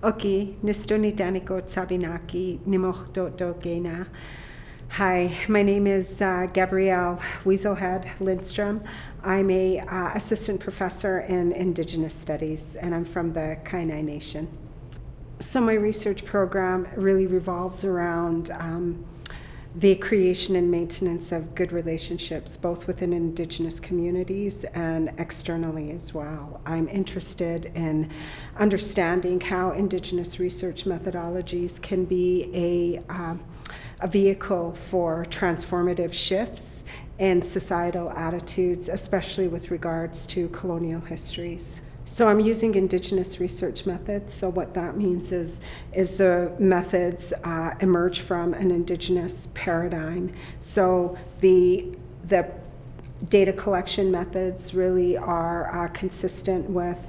Oki, nistoni taniko tsabinaki, nimochto do gena. Hi, my name is Gabrielle Weasel Head, Lindstrom. I'm a assistant professor in Indigenous studies, and I'm from the Kainai Nation. So my research program really revolves around the creation and maintenance of good relationships, both within Indigenous communities and externally as well. I'm interested in understanding how Indigenous research methodologies can be a vehicle for transformative shifts in societal attitudes, especially with regards to colonial histories. So I'm using Indigenous research methods. So what that means is the methods emerge from an Indigenous paradigm. So the data collection methods really are consistent with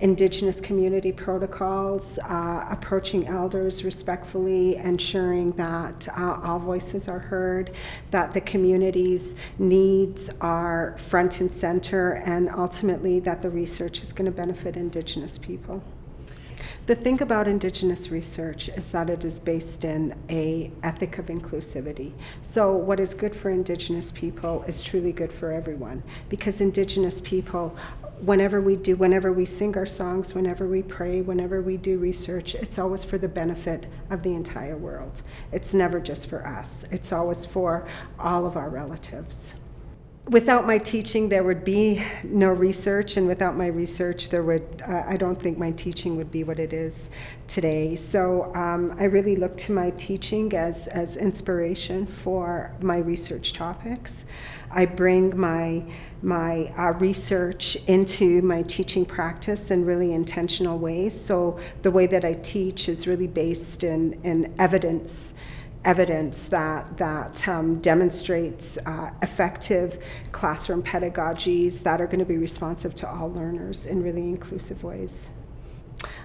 Indigenous community protocols, approaching elders respectfully, ensuring that all voices are heard, that the community's needs are front and center, and ultimately that the research is going to benefit Indigenous people. The thing about Indigenous research is that it is based in an ethic of inclusivity. So what is good for Indigenous people is truly good for everyone, because Indigenous people, whenever we sing our songs, whenever we pray, whenever we do research, it's always for the benefit of the entire world. It's never just for us. It's always for all of our relatives. Without my teaching, there would be no research, and without my research, I don't think my teaching would be what it is today. So I really look to my teaching as inspiration for my research topics. I bring my research into my teaching practice in really intentional ways. So the way that I teach is really based in evidence that demonstrates effective classroom pedagogies that are going to be responsive to all learners in really inclusive ways.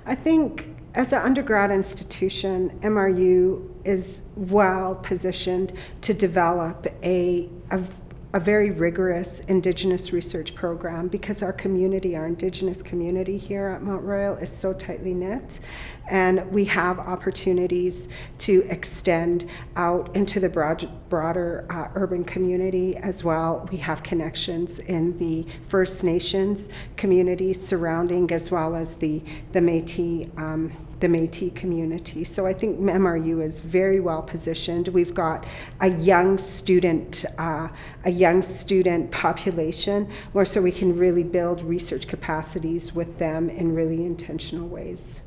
I think as an undergrad institution, MRU is well positioned to develop a very rigorous Indigenous research program, because our Indigenous community here at Mount Royal is so tightly knit, and we have opportunities to extend out into the broader urban community as well. We have connections in the First Nations communities surrounding, as well as the Métis community. So I think MRU is very well positioned. We've got a young student population, so we can really build research capacities with them in really intentional ways.